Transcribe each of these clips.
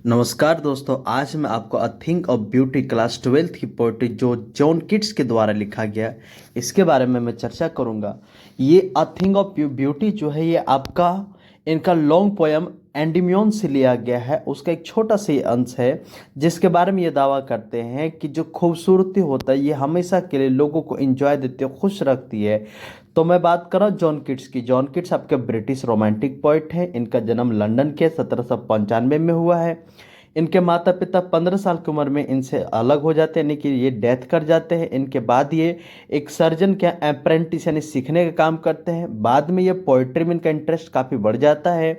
नमस्कार दोस्तों, आज मैं आपको अ thing of beauty class 12th की पोइट्री जो जॉन किट्स के द्वारा लिखा गया इसके बारे में मैं चर्चा करूंगा। ये अ थिंग ऑफ ब्यूटी जो है ये आपका इनका लॉन्ग पोयम एंडीम्योन से लिया गया है। उसका एक छोटा सा ही अंश है जिसके बारे में ये दावा करते हैं कि जो खूबसूरती होता है ये हमेशा के लिए लोगों को एंजॉय देती है, खुश रखती है। तो मैं बात कर रहा हूँ जॉन किट्स की। जॉन किट्स आपके ब्रिटिश रोमांटिक पोइट हैं। इनका जन्म लंदन के 1795 में हुआ है। इनके माता पिता 15 साल की उम्र में इनसे अलग हो जाते हैं, यानी कि ये डेथ कर जाते हैं। इनके बाद ये एक सर्जन के अप्रेंटिस यानी सीखने का काम करते हैं। बाद में ये पोइट्री में इनका इंटरेस्ट काफ़ी बढ़ जाता है।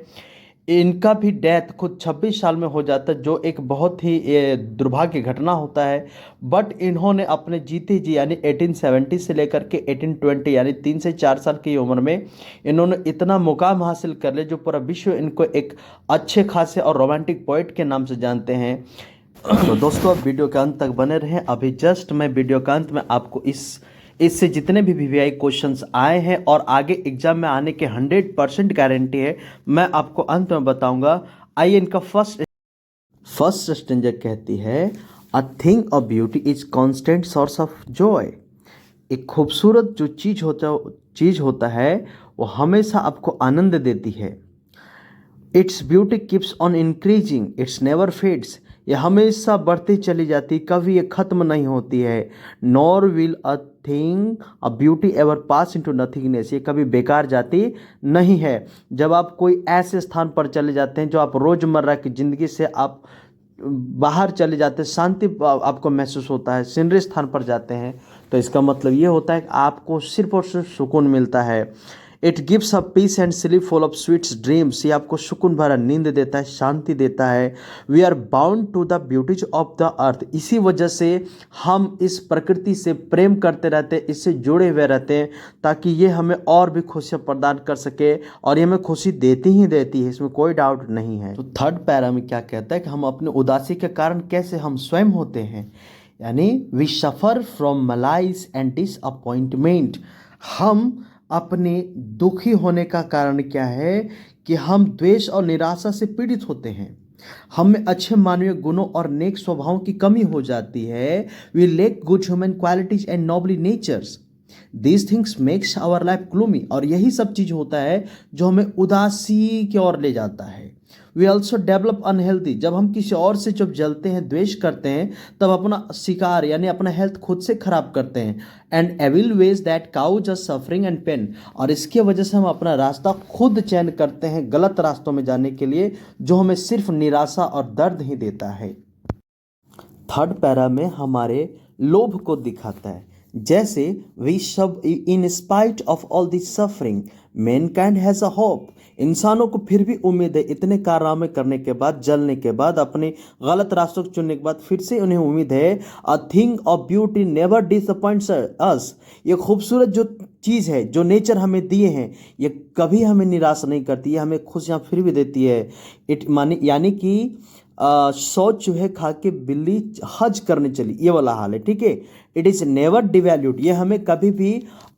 इनका भी डेथ खुद 26 साल में हो जाता है, जो एक बहुत ही दुर्भाग्य घटना होता है। बट इन्होंने अपने जीते जी यानी 1870 से लेकर के 1820 यानी 3 से 4 साल की उम्र में इन्होंने इतना मुकाम हासिल कर लिया जो पूरा विश्व इनको एक अच्छे खासे और रोमांटिक पोइट के नाम से जानते हैं। तो दोस्तों, अब वीडियो के अंत तक बने रहें। अभी जस्ट मैं वीडियो के अंत में आपको इससे जितने भी वीवीआई क्वेश्चंस आए हैं और आगे एग्जाम में आने के 100% गारंटी है, मैं आपको अंत में बताऊंगा। आइए, इनका फर्स्ट स्टेंजर कहती है, a thing of beauty is constant source of Joy. एक खूबसूरत जो चीज होता है वो हमेशा आपको आनंद देती है। Its beauty keeps on increasing, it's never fades. ये हमेशा बढ़ती चली जाती, कभी ये खत्म नहीं होती है। Nor will a thing a beauty ever pass into nothingness. ये कभी बेकार जाती नहीं है। जब आप कोई ऐसे स्थान पर चले जाते हैं जो आप रोजमर्रा की जिंदगी से आप बाहर चले जाते हैं, शांति आपको महसूस होता है, सीनरी स्थान पर जाते हैं, तो इसका मतलब ये होता है कि आपको सिर्फ और सिर्फ सुकून मिलता है। It gives a peace and sleep full of sweets dreams. ये आपको सुकून भरा नींद देता है, शांति देता है। We are bound to the beauties of the earth. इसी वजह से हम इस प्रकृति से प्रेम करते रहते हैं, इससे जुड़े हुए रहते हैं, ताकि ये हमें और भी खुशियाँ प्रदान कर सके, और ये हमें खुशी देती ही देती है, इसमें कोई डाउट नहीं है। तो थर्ड पैरा में क्या कहता है कि हम अपने उदासी के कारण कैसे हम स्वयं होते हैं, यानी we suffer from malaise and disappointment. हम अपने दुखी होने का कारण क्या है कि हम द्वेष और निराशा से पीड़ित होते हैं। हम में अच्छे मानवीय गुणों और नेक स्वभावों की कमी हो जाती है। We lack good human qualities and nobly natures. These things makes our life gloomy. और यही सब चीज होता है जो हमें उदासी की ओर ले जाता है। We also develop unhealthy. जब हम किसी और से जब जलते हैं, द्वेष करते हैं, तब अपना शिकार यानी अपना हेल्थ खुद से खराब करते हैं। And evil ways that cause us suffering and pain. और इसके वजह से हम अपना रास्ता खुद चयन करते हैं गलत रास्तों में जाने के लिए, जो हमें सिर्फ निराशा और दर्द ही देता है। थर्ड पैरा में हमारे लोभ को दिखाता है। जैसे वी सब in spite of all this suffering Mankind has a hope. इंसानों को फिर भी उम्मीद है, इतने कारनामे करने के बाद, जलने के बाद, अपने गलत रास्तों को चुनने के बाद फिर से उन्हें उम्मीद है। A thing of beauty never disappoints us. ये खूबसूरत जो चीज़ है, जो नेचर हमें दिए हैं, ये कभी हमें निराश नहीं करती, ये हमें खुशियाँ फिर भी देती है। यानी कि सौ चूहे खा के बिल्ली हज करने चली, ये वाला हाल है, ठीक है। It is never devalued. ये हमें कभी भी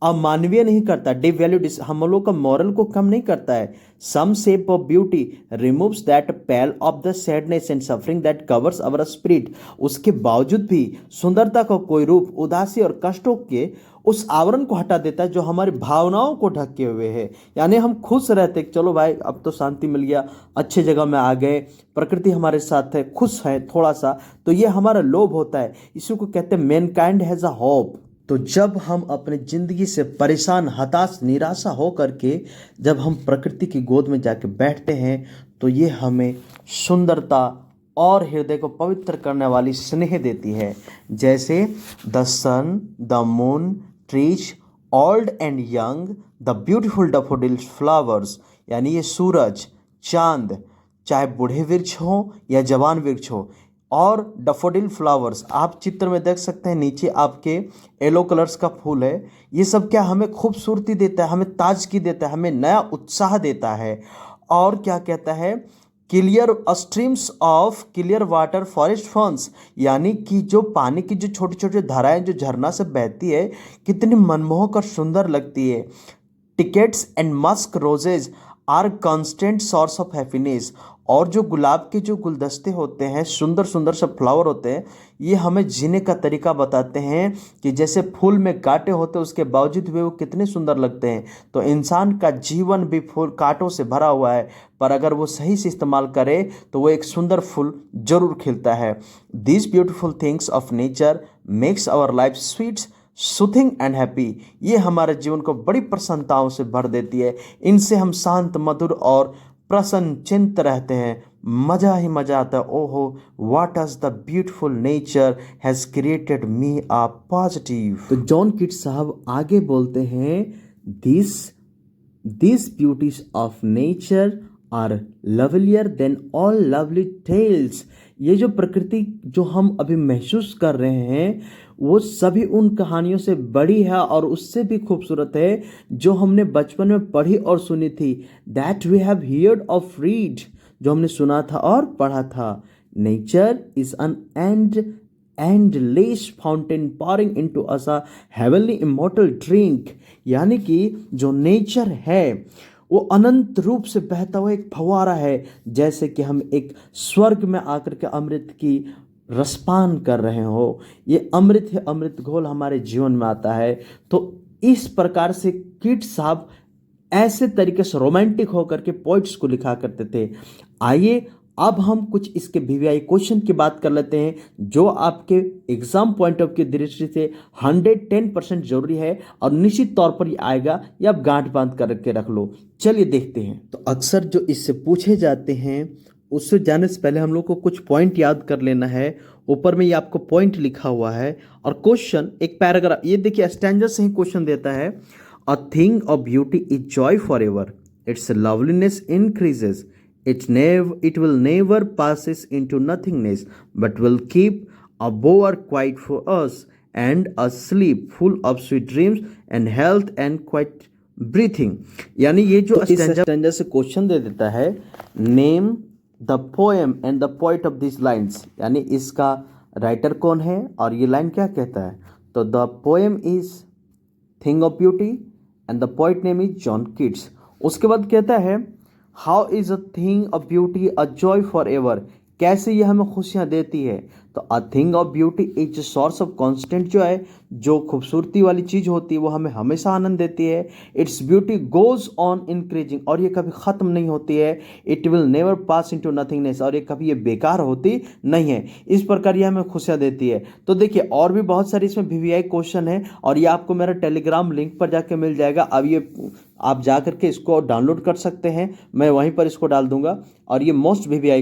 अमानवीय नहीं करता। डिवैल्यूड हम लोग का मॉरल को कम नहीं करता है। Some shape of beauty removes that pall of the sadness and suffering that covers our spirit. उसके बावजूद भी सुंदरता का कोई रूप उदासी और कष्टों के उस आवरण को हटा देता है जो हमारी भावनाओं को ढके हुए है। यानी हम खुश रहते, चलो भाई अब तो शांति मिल गया, अच्छे जगह में आ गए, प्रकृति हमारे साथ है, खुश है थोड़ा सा, तो ये हमारा लोभ होता है। इसी को कहते हैं मैनकाइंड हैज अ होप। तो जब हम अपने जिंदगी से परेशान, हताश, निराशा हो करके जब हम प्रकृति की गोद में जाके बैठते हैं, तो ये हमें सुंदरता और हृदय को पवित्र करने वाली स्नेह देती है। जैसे the sun, the moon, trees, old and young, the beautiful daffodils flowers. यानी ये सूरज, चांद, चाहे बूढ़े वृक्ष हो या जवान वृक्ष हो, और डैफोडिल फ्लावर्स आप चित्र में देख सकते हैं, नीचे आपके येलो कलर्स का फूल है। ये सब क्या हमें खूबसूरती देता है, हमें ताजगी देता है, हमें नया उत्साह देता है। और क्या कहता है, clear streams of clear water forest fawns. यानी कि जो पानी की जो छोटी छोटी धाराएं जो झरना से बहती है, कितनी मनमोहक और सुंदर लगती है। Tickets and musk roses are constant source of happiness. और जो गुलाब के जो गुलदस्ते होते हैं, सुंदर सुंदर सब फ्लावर होते हैं, ये हमें जीने का तरीका बताते हैं कि जैसे फूल में कांटे होते हैं उसके बावजूद भी वो कितने सुंदर लगते हैं। तो इंसान का जीवन भी फूल कांटों से भरा हुआ है, पर अगर वो सही से इस्तेमाल करे तो वो एक सुंदर फूल जरूर खिलता है। This beautiful things of nature makes our life sweet, soothing and happy. ये हमारे जीवन को बड़ी प्रसन्नताओं से भर देती है। इनसे हम शांत, मधुर और प्रसन्नचित्त रहते हैं। मजा ही मजा आता है। ओहो, what is the beautiful nature has created me a positive. तो जॉन किट्स साहब आगे बोलते हैं, this beauties of nature are lovelier than all lovely tales. ये जो प्रकृति जो हम अभी महसूस कर रहे हैं वो सभी उन कहानियों से बड़ी है और उससे भी खूबसूरत है जो हमने बचपन में पढ़ी और सुनी थी। That we have heard of read, जो हमने सुना था और पढ़ा था। Nature is an endless fountain pouring into us a heavenly immortal drink। यानी कि जो नेचर है वो अनंत रूप से बहता हुआ एक फव्वारा है, जैसे कि हम एक स्वर्ग में आकर के अमृत की रसपान कर रहे हो। ये अमृत है, अमृत घोल हमारे जीवन में आता है। तो इस प्रकार से किट्स साहब ऐसे तरीके से रोमांटिक होकर के पोइट्स को लिखा करते थे। आइए अब हम कुछ इसके वीवीआई क्वेश्चन की बात कर लेते हैं, जो आपके एग्जाम पॉइंट ऑफ की दृष्टि से 110% जरूरी है और निश्चित तौर पर ये आएगा, ये आप गांठ बांध करके रख लो। चलिए देखते हैं। तो अक्सर जो इससे पूछे जाते हैं उससे जाने से पहले हम लोग को कुछ पॉइंट याद कर लेना है। ऊपर में ये आपको पॉइंट लिखा हुआ है और क्वेश्चन एक पैराग्राफ, ये देखिए स्टैंजा से ही क्वेश्चन देता है। A thing of beauty is Joy for ever, it's loveliness increases, it will never passes into nothingness, but will keep a bower quiet for us, and a sleep full of sweet dreams and health and quiet breathing। यानी ये जो stanza से question दे देता है, name the poem and the poet of this lines, यानी इसका writer कौन है और ये लाइन क्या कहता है। तो the poem is thing of beauty and the poet name is John Keats. उसके बाद कहता है, how is a thing of beauty a joy for ever, कैसे ये हमें खुशियाँ देती है। तो अ thing of beauty is source of constant, जो है जो खूबसूरती वाली चीज़ होती है वो हमें हमेशा आनंद देती है। Its beauty goes on increasing, और ये कभी ख़त्म नहीं होती है। It will never pass into nothingness, और ये कभी ये बेकार होती नहीं है। इस प्रकार ये हमें खुशियाँ देती है। तो देखिए और भी बहुत सारे इसमें वीवीआई क्वेश्चन है और ये आपको मेरा टेलीग्राम लिंक पर जाके मिल जाएगा। अब ये आप जा करके इसको डाउनलोड कर सकते हैं, मैं वहीं पर इसको डाल दूंगा। और ये मोस्ट वीवीआई